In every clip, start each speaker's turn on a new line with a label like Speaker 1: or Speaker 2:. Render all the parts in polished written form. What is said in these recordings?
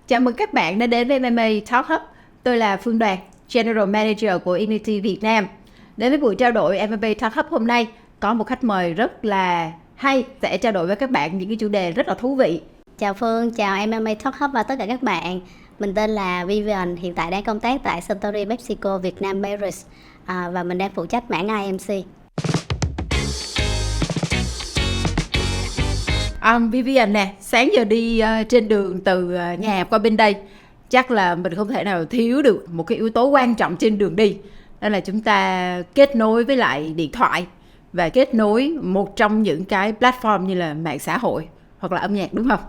Speaker 1: Chào mừng các bạn đã đến với MMA Talk Hub. Tôi là Phương Đoàn, General Manager của Infinity Việt Nam. Đến với buổi trao đổi MMA Talk Hub hôm nay, có một khách mời rất là hay sẽ trao đổi với các bạn những cái chủ đề rất là thú vị.
Speaker 2: Chào Phương, chào MMA Talk Hub và tất cả các bạn. Mình tên là Vivian, hiện tại đang công tác tại Suntory PepsiCo Việt Nam Beverage và mình đang phụ trách mảng IMC.
Speaker 1: Vivian nè, sáng giờ đi trên đường từ nhà qua bên đây, chắc là mình không thể nào thiếu được một cái yếu tố quan trọng trên đường đi. Đó là chúng ta kết nối với lại điện thoại và kết nối một trong những cái platform như là mạng xã hội hoặc là âm nhạc, đúng không?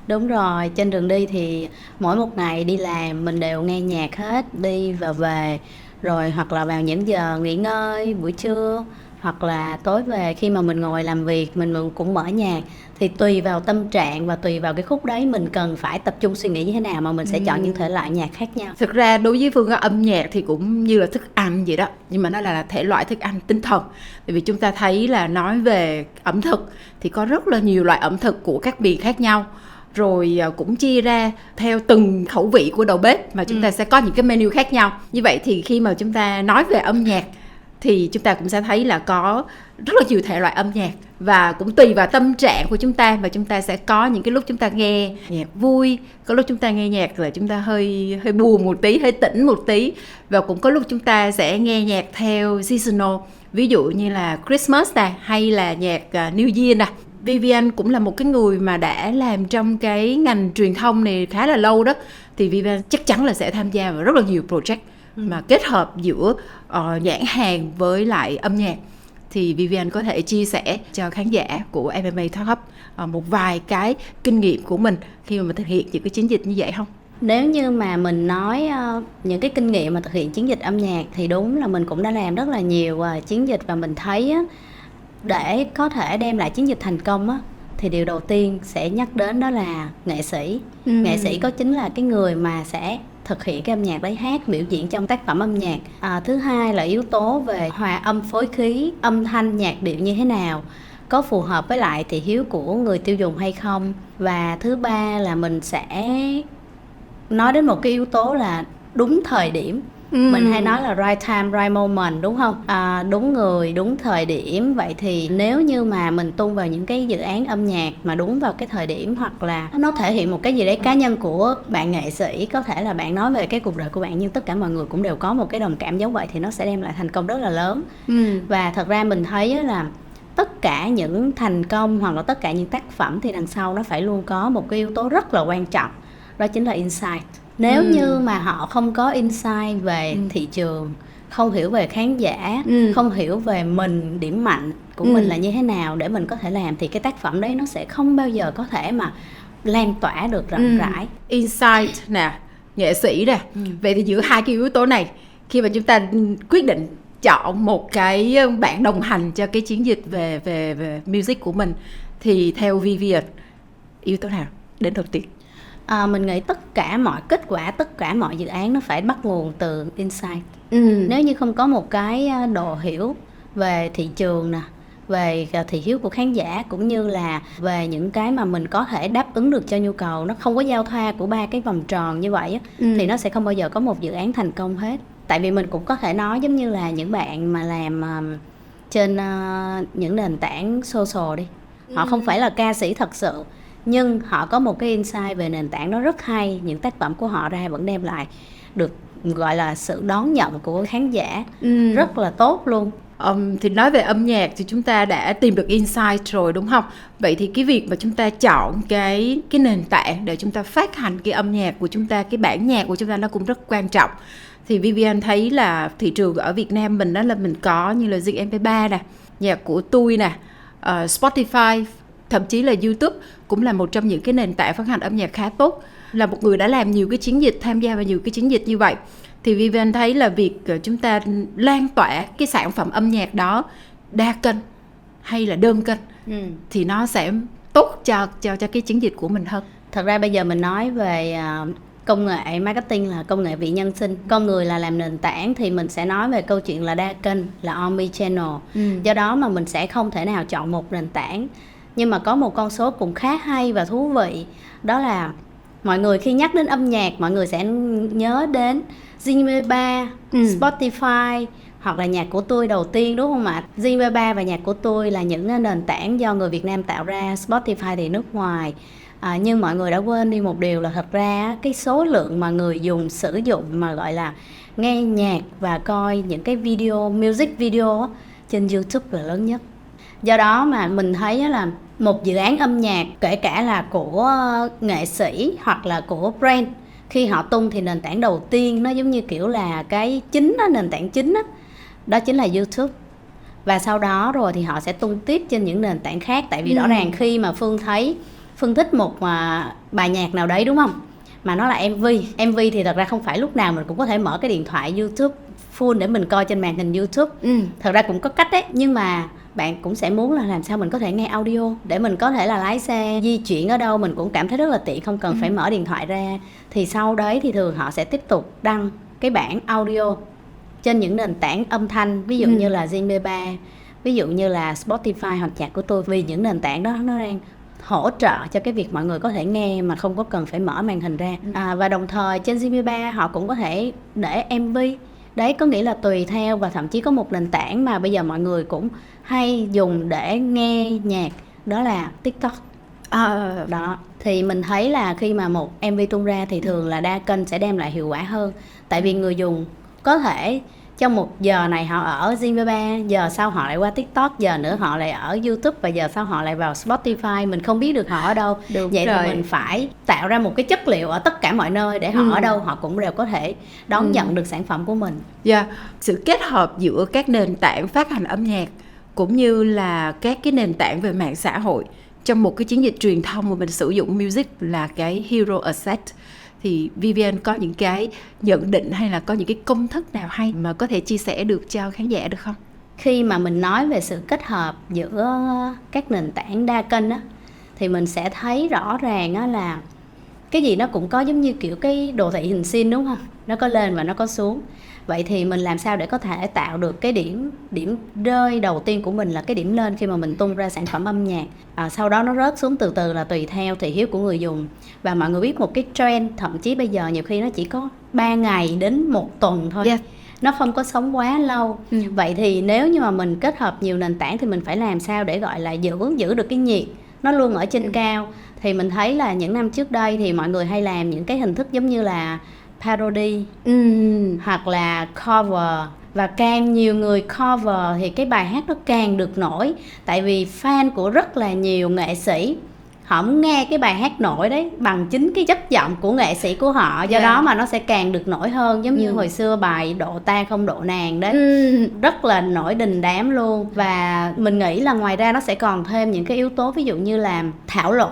Speaker 2: Đúng rồi, trên đường đi thì mỗi một ngày đi làm mình đều nghe nhạc hết, đi và về. Rồi hoặc là vào những giờ nghỉ ngơi, buổi trưa, hoặc là tối về khi mà mình ngồi làm việc mình cũng mở nhạc. Thì tùy vào tâm trạng và tùy vào cái khúc đấy mình cần phải tập trung suy nghĩ như thế nào mà mình sẽ chọn những thể loại nhạc khác nhau.
Speaker 1: Thực ra đối với Phương, âm nhạc thì cũng như là thức ăn vậy đó, nhưng mà nó là thể loại thức ăn tinh thần. Bởi vì chúng ta thấy là nói về ẩm thực thì có rất là nhiều loại ẩm thực của các miền khác nhau, rồi cũng chia ra theo từng khẩu vị của đầu bếp mà chúng ta sẽ có những cái menu khác nhau. Như vậy thì khi mà chúng ta nói về âm nhạc thì chúng ta cũng sẽ thấy là có rất là nhiều thể loại âm nhạc, và cũng tùy vào tâm trạng của chúng ta mà chúng ta sẽ có những cái lúc chúng ta nghe nhạc vui, có lúc chúng ta nghe nhạc là chúng ta hơi buồn một tí, hơi tỉnh một tí, và cũng có lúc chúng ta sẽ nghe nhạc theo seasonal, ví dụ như là Christmas này, hay là nhạc New Year này. Vivian cũng là một cái người mà đã làm trong cái ngành truyền thông này khá là lâu đó, thì Vivian chắc chắn là sẽ tham gia vào rất là nhiều project mà kết hợp giữa nhãn hàng với lại âm nhạc. Thì Vivian có thể chia sẻ cho khán giả của MMA Talk Hub một vài cái kinh nghiệm của mình khi mà mình thực hiện những cái chiến dịch như vậy không?
Speaker 2: Nếu như mà mình nói những cái kinh nghiệm mà thực hiện chiến dịch âm nhạc thì đúng là mình cũng đã làm rất là nhiều chiến dịch, và mình thấy để có thể đem lại chiến dịch thành công thì điều đầu tiên sẽ nhắc đến đó là nghệ sĩ. Nghệ sĩ có chính là cái người mà sẽ thực hiện cái âm nhạc đấy, hát biểu diễn trong tác phẩm âm nhạc. Thứ hai là yếu tố về hòa âm phối khí, âm thanh nhạc điệu như thế nào, có phù hợp với lại thị hiếu của người tiêu dùng hay không. Và thứ ba là mình sẽ nói đến một cái yếu tố là đúng thời điểm. Mình hay nói là right time, right moment, đúng không? Đúng người, đúng thời điểm. Vậy thì nếu như mà mình tung vào những cái dự án âm nhạc mà đúng vào cái thời điểm, hoặc là nó thể hiện một cái gì đấy cá nhân của bạn nghệ sĩ, có thể là bạn nói về cái cuộc đời của bạn nhưng tất cả mọi người cũng đều có một cái đồng cảm giống vậy, thì nó sẽ đem lại thành công rất là lớn. Và thật ra mình thấy là tất cả những thành công hoặc là tất cả những tác phẩm thì đằng sau nó phải luôn có một cái yếu tố rất là quan trọng, đó chính là insight. Nếu như mà họ không có insight về thị trường, không hiểu về khán giả, không hiểu về mình, điểm mạnh của mình là như thế nào để mình có thể làm, thì cái tác phẩm đấy nó sẽ không bao giờ có thể mà lan tỏa được rộng rãi.
Speaker 1: Insight nè, nghệ sĩ nè. Vậy thì giữa hai cái yếu tố này, khi mà chúng ta quyết định chọn một cái bạn đồng hành cho cái chiến dịch về music của mình, thì theo Vivian, yếu tố nào đến đầu tiên?
Speaker 2: Mình nghĩ tất cả mọi kết quả, tất cả mọi dự án nó phải bắt nguồn từ insight. Nếu như không có một cái độ hiểu về thị trường nè, về thị hiếu của khán giả, cũng như là về những cái mà mình có thể đáp ứng được cho nhu cầu, nó không có giao thoa của ba cái vòng tròn như vậy thì nó sẽ không bao giờ có một dự án thành công hết. Tại vì mình cũng có thể nói giống như là những bạn mà làm trên những nền tảng social đi, họ không phải là ca sĩ thật sự, nhưng họ có một cái insight về nền tảng đó rất hay, những tác phẩm của họ ra vẫn đem lại được gọi là sự đón nhận của khán giả rất là tốt luôn.
Speaker 1: Thì nói về âm nhạc thì chúng ta đã tìm được insight rồi, đúng không? Vậy thì cái việc mà chúng ta chọn cái nền tảng để chúng ta phát hành cái âm nhạc của chúng ta, cái bản nhạc của chúng ta, nó cũng rất quan trọng. Thì Vivian thấy là thị trường ở Việt Nam mình đó là mình có như là Zing MP3 nè, nhạc của Tui nè, Spotify, thậm chí là YouTube cũng là một trong những cái nền tảng phát hành âm nhạc khá tốt. Là một người đã làm nhiều cái chiến dịch, tham gia vào nhiều cái chiến dịch như vậy, thì Vivian thấy là việc chúng ta lan tỏa cái sản phẩm âm nhạc đó đa kênh hay là đơn kênh thì nó sẽ tốt cho cái chiến dịch của mình hơn.
Speaker 2: Thật ra bây giờ mình nói về công nghệ marketing là công nghệ vị nhân sinh, con người là làm nền tảng, thì mình sẽ nói về câu chuyện là đa kênh, là omni channel. Do đó mà mình sẽ không thể nào chọn một nền tảng. Nhưng mà có một con số cũng khá hay và thú vị, đó là Mọi người khi nhắc đến âm nhạc, mọi người sẽ nhớ đến Zing Spotify hoặc là nhạc của tôi đầu tiên, đúng không ạ? Zing và nhạc của tôi là những nền tảng do người Việt Nam tạo ra, Spotify thì nước ngoài. Nhưng mọi người đã quên đi một điều là thật ra cái số lượng mà người dùng sử dụng mà gọi là nghe nhạc và coi những cái video, music video trên YouTube là lớn nhất. Do đó mà mình thấy là một dự án âm nhạc, kể cả là của nghệ sĩ hoặc là của brand, khi họ tung thì nền tảng đầu tiên nó giống như kiểu là cái chính đó, nền tảng chính đó chính là YouTube. Và sau đó rồi thì họ sẽ tung tiếp trên những nền tảng khác. Tại vì rõ ràng khi mà Phương thích một bài nhạc nào đấy, đúng không? Mà nó là MV thì thật ra không phải lúc nào mình cũng có thể mở cái điện thoại YouTube full để mình coi trên màn hình YouTube. Thật ra cũng có cách đấy, nhưng mà bạn cũng sẽ muốn là làm sao mình có thể nghe audio để mình có thể là lái xe, di chuyển ở đâu mình cũng cảm thấy rất là tiện, không cần phải mở điện thoại ra. Thì sau đấy thì thường họ sẽ tiếp tục đăng cái bản audio trên những nền tảng âm thanh, ví dụ như là Zing, ví dụ như là Spotify hoặc nhạc của tôi, vì những nền tảng đó nó đang hỗ trợ cho cái việc mọi người có thể nghe mà không có cần phải mở màn hình ra. Và đồng thời trên Zing họ cũng có thể để MV. Đấy, có nghĩa là tùy theo, và thậm chí có một nền tảng mà bây giờ mọi người cũng hay dùng để nghe nhạc, đó là TikTok. Đó, thì mình thấy là khi mà một MV tung ra thì thường là đa kênh sẽ đem lại hiệu quả hơn. Tại vì người dùng có thể trong một giờ này họ ở Zing, giờ sau họ lại qua TikTok, giờ nữa họ lại ở YouTube, và giờ sau họ lại vào Spotify. Mình không biết được họ ở đâu. Vậy thì mình phải tạo ra một cái chất liệu ở tất cả mọi nơi để họ ở đâu họ cũng đều có thể đón nhận được sản phẩm của mình.
Speaker 1: Sự kết hợp giữa các nền tảng phát hành âm nhạc cũng như là các cái nền tảng về mạng xã hội trong một cái chiến dịch truyền thông mà mình sử dụng music là cái hero asset. Thì Vivian có những cái nhận định hay là có những cái công thức nào hay mà có thể chia sẻ được cho khán giả được không?
Speaker 2: Khi mà mình nói về sự kết hợp giữa các nền tảng đa kênh thì mình sẽ thấy rõ ràng là cái gì nó cũng có giống như kiểu cái đồ thị hình sin, đúng không? Nó có lên và nó có xuống. Vậy thì mình làm sao để có thể tạo được cái điểm rơi đầu tiên của mình là cái điểm lên khi mà mình tung ra sản phẩm âm nhạc. Sau đó nó rớt xuống từ từ là tùy theo thị hiếu của người dùng. Và mọi người biết một cái trend, thậm chí bây giờ nhiều khi nó chỉ có 3 ngày đến 1 tuần thôi. Nó không có sống quá lâu. Vậy thì nếu như mà mình kết hợp nhiều nền tảng thì mình phải làm sao để gọi là giữ được cái nhiệt nó luôn ở trên cao. Thì mình thấy là những năm trước đây thì mọi người hay làm những cái hình thức giống như là parody hoặc là cover. Và càng nhiều cover thì cái bài hát nó càng được nổi. Tại vì fan của rất là nhiều nghệ sĩ, họ muốn nghe cái bài hát nổi đấy bằng chính cái chất giọng của nghệ sĩ của họ. Do đó mà nó sẽ càng được nổi hơn. Giống như hồi xưa bài Độ Ta Không Độ Nàng đấy, rất là nổi đình đám luôn. Và mình nghĩ là ngoài ra nó sẽ còn thêm những cái yếu tố, ví dụ như là thảo luận.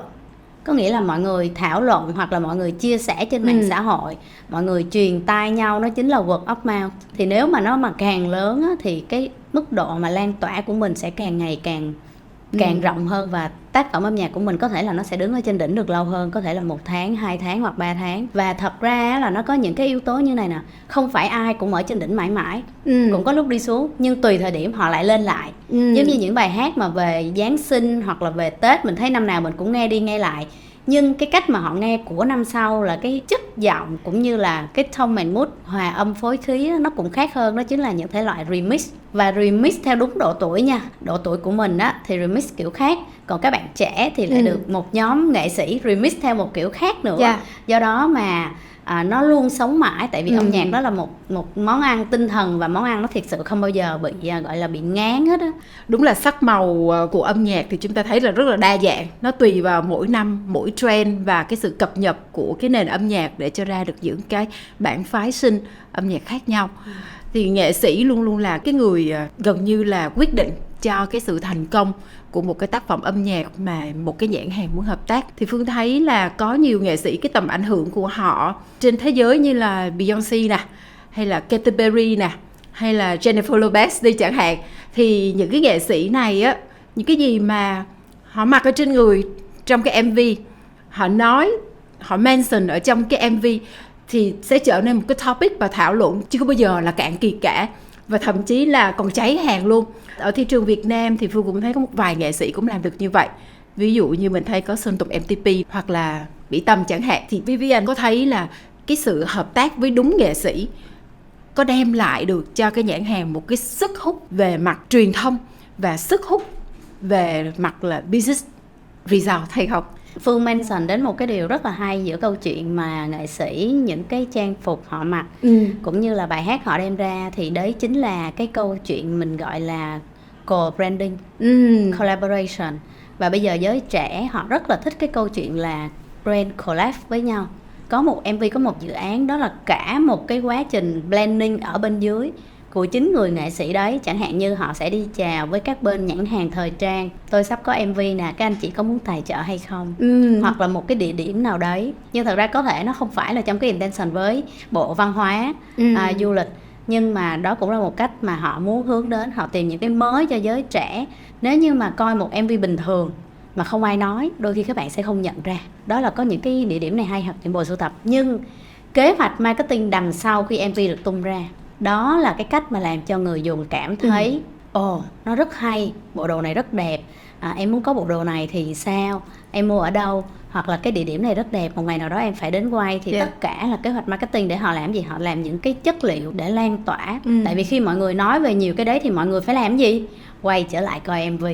Speaker 2: Có nghĩa là mọi người thảo luận hoặc là mọi người chia sẻ trên mạng xã hội, mọi người truyền tai nhau, nó chính là word of mouth. Thì nếu mà nó mà càng lớn thì cái mức độ mà lan tỏa của mình sẽ càng ngày càng rộng hơn, và tác phẩm âm nhạc của mình có thể là nó sẽ đứng ở trên đỉnh được lâu hơn, có thể là 1 tháng, 2 tháng hoặc 3 tháng. Và thật ra là nó có những cái yếu tố như này nè, không phải ai cũng ở trên đỉnh mãi mãi, cũng có lúc đi xuống, nhưng tùy thời điểm họ lại lên lại. Giống như những bài hát mà về Giáng sinh hoặc là về Tết, mình thấy năm nào mình cũng nghe đi nghe lại, nhưng cái cách mà họ nghe của năm sau là cái chất giọng cũng như là cái tone and mood, hòa âm phối khí nó cũng khác hơn. Đó chính là những thể loại remix. Và remix theo đúng độ tuổi nha. Độ tuổi của mình thì remix kiểu khác, còn các bạn trẻ thì lại được một nhóm nghệ sĩ remix theo một kiểu khác nữa. Do đó mà nó luôn sống mãi. Tại vì âm nhạc đó là một món ăn tinh thần, và món ăn nó thiệt sự không bao giờ bị gọi là bị ngán hết á.
Speaker 1: Đúng là sắc màu của âm nhạc thì chúng ta thấy là rất là đa dạng. Nó tùy vào mỗi năm, mỗi trend và cái sự cập nhật của cái nền âm nhạc để cho ra được những cái bản phái sinh âm nhạc khác nhau. Thì nghệ sĩ luôn luôn là cái người gần như là quyết định cho cái sự thành công của một cái tác phẩm âm nhạc mà một cái nhãn hàng muốn hợp tác. Thì Phương thấy là có nhiều nghệ sĩ, cái tầm ảnh hưởng của họ trên thế giới như là Beyoncé nè, hay là Katy Perry nè, hay là Jennifer Lopez đi chẳng hạn. Thì những cái nghệ sĩ này á, những cái gì mà họ mặc ở trên người trong cái MV, họ nói, họ mention ở trong cái MV thì sẽ trở nên một cái topic và thảo luận chứ không bao giờ là cạn kiệt cả, và thậm chí là còn cháy hàng luôn. Ở thị trường Việt Nam thì Phương cũng thấy có một vài nghệ sĩ cũng làm được như vậy. Ví dụ như mình thấy có Sơn Tùng MTP hoặc là Mỹ Tâm chẳng hạn, thì Vivian có thấy là cái sự hợp tác với đúng nghệ sĩ có đem lại được cho cái nhãn hàng một cái sức hút về mặt truyền thông và sức hút về mặt là business result hay không?
Speaker 2: Phương mention đến một cái điều rất là hay giữa câu chuyện mà nghệ sĩ, những cái trang phục họ mặc cũng như là bài hát họ đem ra, thì đấy chính là cái câu chuyện mình gọi là co-branding, collaboration. Và bây giờ giới trẻ họ rất là thích cái câu chuyện là brand collab với nhau. Có một MV, có một dự án, đó là cả một cái quá trình blending ở bên dưới của chính người nghệ sĩ đấy. Chẳng hạn như họ sẽ đi chào với các bên nhãn hàng thời trang: tôi sắp có MV nè, các anh chị có muốn tài trợ hay không? Hoặc là một cái địa điểm nào đấy. Nhưng thật ra có thể nó không phải là trong cái intention với Bộ Văn hóa, du lịch, nhưng mà đó cũng là một cách mà họ muốn hướng đến. Họ tìm những cái mới cho giới trẻ. Nếu như mà coi một MV bình thường mà không ai nói, đôi khi các bạn sẽ không nhận ra. Đó là có những cái địa điểm này hay, hoặc những bộ sưu tập. Nhưng kế hoạch marketing đằng sau khi MV được tung ra, đó là cái cách mà làm cho người dùng cảm thấy nó rất hay, bộ đồ này rất đẹp, em muốn có bộ đồ này thì sao, em mua ở đâu, hoặc là cái địa điểm này rất đẹp, một ngày nào đó em phải đến quay. Thì tất cả là kế hoạch marketing để họ làm gì? Họ làm những cái chất liệu để lan tỏa. Tại vì khi mọi người nói về nhiều cái đấy thì mọi người phải làm gì? Quay trở lại coi MV.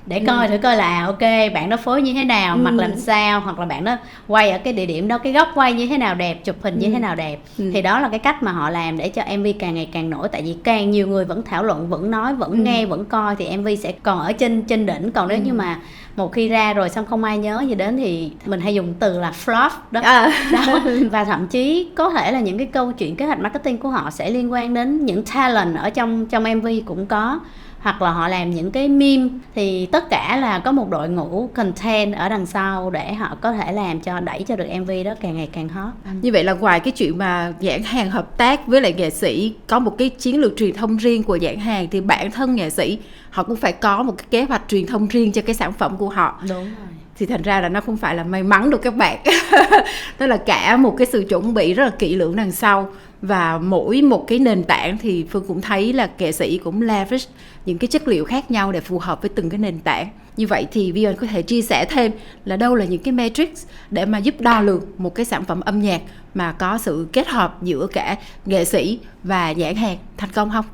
Speaker 2: Để coi thử coi là ok, bạn đó phối như thế nào, mặc làm sao, hoặc là bạn đó quay ở cái địa điểm đó, cái góc quay như thế nào đẹp, chụp hình như thế nào đẹp. Thì đó là cái cách mà họ làm để cho MV càng ngày càng nổi. Tại vì càng nhiều người vẫn thảo luận, vẫn nói, vẫn nghe, vẫn coi thì MV sẽ còn ở trên đỉnh. Còn nếu như mà một khi ra rồi xong không ai nhớ gì đến thì mình hay dùng từ là flop đó. Đó. Và thậm chí có thể là những cái câu chuyện kế hoạch marketing của họ sẽ liên quan đến những talent ở trong MV cũng có. Hoặc là họ làm những cái meme, thì tất cả là có một đội ngũ content ở đằng sau để họ có thể làm cho đẩy cho được MV đó càng ngày càng hot.
Speaker 1: Như vậy là ngoài cái chuyện mà nhãn hàng hợp tác với lại nghệ sĩ có một cái chiến lược truyền thông riêng của nhãn hàng, thì bản thân nghệ sĩ họ cũng phải có một cái kế hoạch truyền thông riêng cho cái sản phẩm của họ.
Speaker 2: Đúng rồi.
Speaker 1: Thì thành ra là nó không phải là may mắn đâu các bạn. Đó là cả một cái sự chuẩn bị rất là kỹ lưỡng đằng sau. Và mỗi một cái nền tảng thì Phương cũng thấy là nghệ sĩ cũng leverage những cái chất liệu khác nhau để phù hợp với từng cái nền tảng. Như vậy thì Vivian có thể chia sẻ thêm là đâu là những cái matrix để mà giúp đo lường một cái sản phẩm âm nhạc mà có sự kết hợp giữa cả nghệ sĩ và nhãn hàng thành công không?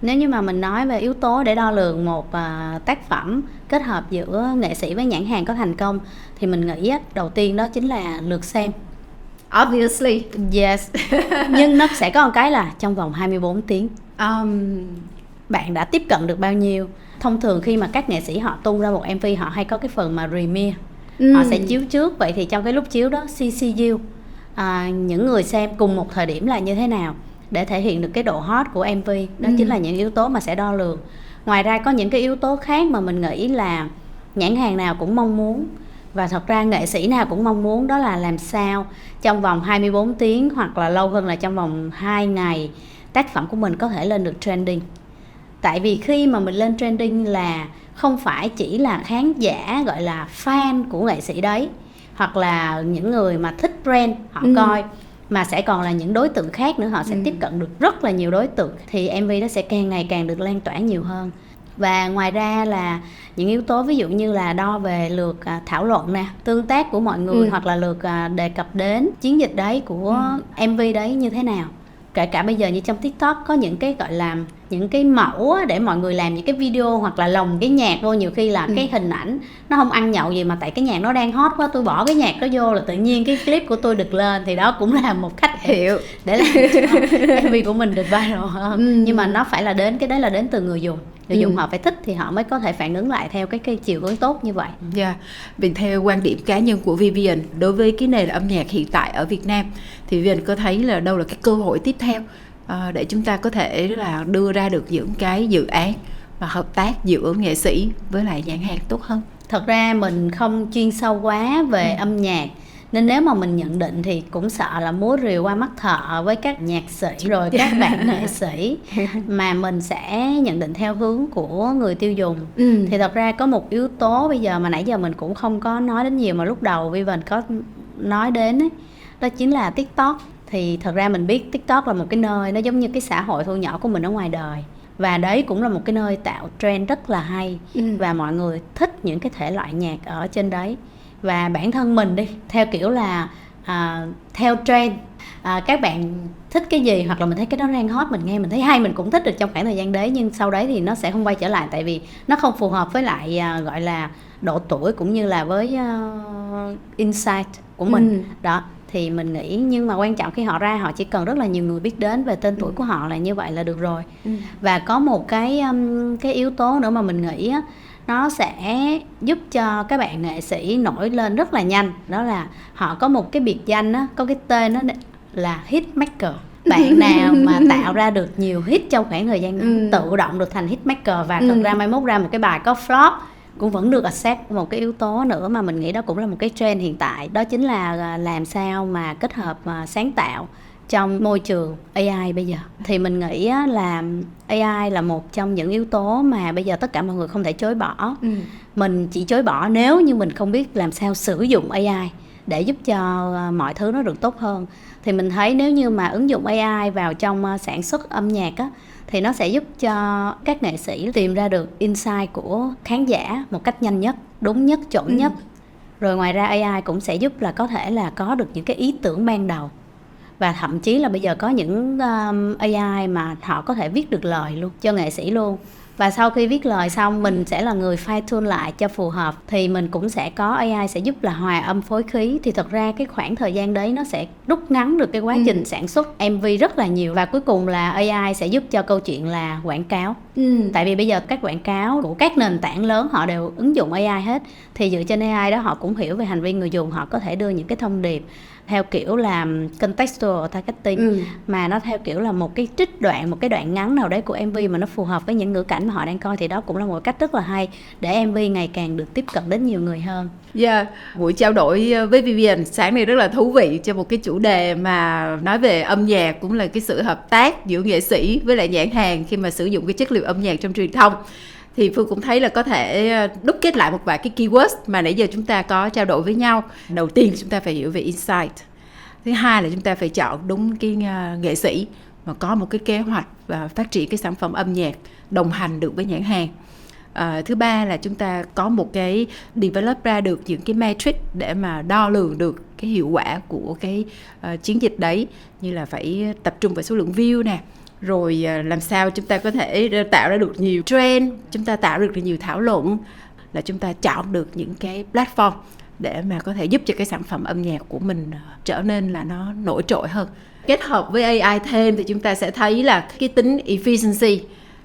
Speaker 2: Nếu như mà mình nói về yếu tố để đo lường một tác phẩm kết hợp giữa nghệ sĩ với nhãn hàng có thành công, thì mình nghĩ đầu tiên đó chính là lượt xem.
Speaker 1: Obviously.
Speaker 2: Yes. Nhưng nó sẽ có một cái là trong vòng 24 tiếng bạn đã tiếp cận được bao nhiêu. Thông thường khi mà các nghệ sĩ họ tung ra một MV, họ hay có cái phần mà premiere. Họ sẽ chiếu trước. Vậy thì trong cái lúc chiếu đó, CCU, những người xem cùng một thời điểm là như thế nào, để thể hiện được cái độ hot của MV. Đó chính là những yếu tố mà sẽ đo lường. Ngoài ra có những cái yếu tố khác mà mình nghĩ là nhãn hàng nào cũng mong muốn, và thật ra nghệ sĩ nào cũng mong muốn, đó là làm sao trong vòng 24 tiếng hoặc là lâu hơn là trong vòng 2 ngày tác phẩm của mình có thể lên được trending. Tại vì khi mà mình lên trending là không phải chỉ là khán giả gọi là fan của nghệ sĩ đấy, hoặc là những người mà thích brand họ coi, mà sẽ còn là những đối tượng khác nữa. Họ sẽ tiếp cận được rất là nhiều đối tượng, thì MV đó sẽ càng ngày càng được lan tỏa nhiều hơn. Và ngoài ra là những yếu tố ví dụ như là đo về lượt thảo luận nè, tương tác của mọi người, hoặc là lượt đề cập đến chiến dịch đấy của MV đấy như thế nào. Kể cả bây giờ như trong TikTok có những cái gọi là những cái mẫu để mọi người làm những cái video hoặc là lồng cái nhạc vô. Nhiều khi là cái hình ảnh nó không ăn nhậu gì, mà tại cái nhạc nó đang hot quá, tôi bỏ cái nhạc đó vô là tự nhiên cái clip của tôi được lên. Thì đó cũng là một cách
Speaker 1: hiểu
Speaker 2: để làm cho MV của mình được viral hơn. Nhưng mà nó phải là đến, cái đấy là đến từ người dùng. Người dùng họ phải thích thì họ mới có thể phản ứng lại theo cái chiều hướng tốt như vậy.
Speaker 1: Vì theo quan điểm cá nhân của Vivian, đối với cái nền âm nhạc hiện tại ở Việt Nam, thì Vivian có thấy là đâu là cái cơ hội tiếp theo để chúng ta có thể là đưa ra được những cái dự án và hợp tác giữa nghệ sĩ với lại nhãn hàng tốt hơn?
Speaker 2: Thật ra mình không chuyên sâu quá về âm nhạc, nên nếu mà mình nhận định thì cũng sợ là múa rìu qua mắt thợ với các nhạc sĩ rồi các bạn nghệ sĩ, mà mình sẽ nhận định theo hướng của người tiêu dùng. Thì thật ra có một yếu tố bây giờ mà nãy giờ mình cũng không có nói đến nhiều, mà lúc đầu Vivian có nói đến ấy, đó chính là TikTok. Thì thật ra mình biết TikTok là một cái nơi nó giống như cái xã hội thu nhỏ của mình ở ngoài đời, và đấy cũng là một cái nơi tạo trend rất là hay. Và mọi người thích những cái thể loại nhạc ở trên đấy. Và bản thân mình đi, theo kiểu là theo trend, các bạn thích cái gì hoặc là mình thấy cái đó đang hot, mình nghe mình thấy hay, mình cũng thích được trong khoảng thời gian đấy, nhưng sau đấy thì nó sẽ không quay trở lại, tại vì nó không phù hợp với lại gọi là độ tuổi cũng như là với insight của mình. Đó thì mình nghĩ, nhưng mà quan trọng khi họ ra, họ chỉ cần rất là nhiều người biết đến về tên tuổi của họ là như vậy là được rồi. Và có một cái yếu tố nữa mà mình nghĩ á, nó sẽ giúp cho các bạn nghệ sĩ nổi lên rất là nhanh, đó là họ có một cái biệt danh á, có cái tên đó là hit maker. Bạn nào mà tạo ra được nhiều hit trong khoảng thời gian tự động được thành hit maker, và thật ra mai mốt ra một cái bài có flop cũng vẫn được accept. Một cái yếu tố nữa mà mình nghĩ đó cũng là một cái trend hiện tại, đó chính là làm sao mà kết hợp sáng tạo trong môi trường AI bây giờ. Thì mình nghĩ là AI là một trong những yếu tố mà bây giờ tất cả mọi người không thể chối bỏ. Mình chỉ chối bỏ nếu như mình không biết làm sao sử dụng AI để giúp cho mọi thứ nó được tốt hơn. Thì mình thấy nếu như mà ứng dụng AI vào trong sản xuất âm nhạc á, thì nó sẽ giúp cho các nghệ sĩ tìm ra được insight của khán giả một cách nhanh nhất, đúng nhất, chuẩn nhất. Rồi ngoài ra AI cũng sẽ giúp là có thể là có được những cái ý tưởng ban đầu. Và thậm chí là bây giờ có những AI mà họ có thể viết được lời luôn cho nghệ sĩ luôn. Và sau khi viết lời xong, mình sẽ là người fine tune lại cho phù hợp. Thì mình cũng sẽ có AI sẽ giúp là hòa âm phối khí. Thì thật ra cái khoảng thời gian đấy nó sẽ rút ngắn được cái quá trình sản xuất MV rất là nhiều. Và cuối cùng là AI sẽ giúp cho câu chuyện là quảng cáo. Tại vì bây giờ các quảng cáo của các nền tảng lớn họ đều ứng dụng AI hết. Thì dựa trên AI đó họ cũng hiểu về hành vi người dùng, họ có thể đưa những cái thông điệp theo kiểu là contextual targeting, mà nó theo kiểu là một cái trích đoạn, một cái đoạn ngắn nào đấy của MV mà nó phù hợp với những ngữ cảnh mà họ đang coi. Thì đó cũng là một cách rất là hay để MV ngày càng được tiếp cận đến nhiều người hơn.
Speaker 1: Buổi trao đổi với Vivian sáng nay rất là thú vị cho một cái chủ đề mà nói về âm nhạc, cũng là cái sự hợp tác giữa nghệ sĩ với lại nhãn hàng khi mà sử dụng cái chất liệu âm nhạc trong truyền thông. Thì Phương cũng thấy là có thể đúc kết lại một vài cái keywords mà nãy giờ chúng ta có trao đổi với nhau. Đầu tiên chúng ta phải hiểu về insight. Thứ hai là chúng ta phải chọn đúng cái nghệ sĩ mà có một cái kế hoạch và phát triển cái sản phẩm âm nhạc đồng hành được với nhãn hàng. Thứ ba là chúng ta có một cái develop ra được những cái metric để mà đo lường được cái hiệu quả của cái chiến dịch đấy, như là phải tập trung vào số lượng view nè, rồi làm sao chúng ta có thể tạo ra được nhiều trend, chúng ta tạo được nhiều thảo luận, là chúng ta chọn được những cái platform để mà có thể giúp cho cái sản phẩm âm nhạc của mình trở nên là nó nổi trội hơn. Kết hợp với AI thêm thì chúng ta sẽ thấy là cái tính efficiency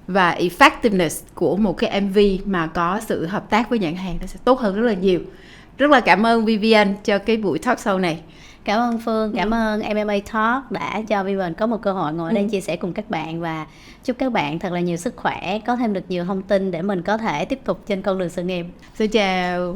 Speaker 1: và effectiveness của một cái MV mà có sự hợp tác với nhãn hàng nó sẽ tốt hơn rất là nhiều. Rất là cảm ơn Vivian cho cái buổi talk show này.
Speaker 2: Cảm ơn Phương, cảm ơn MMA Talk đã cho Vivian có một cơ hội ngồi ở đây chia sẻ cùng các bạn, và chúc các bạn thật là nhiều sức khỏe, có thêm được nhiều thông tin để mình có thể tiếp tục trên con đường sự nghiệp.
Speaker 1: Xin chào.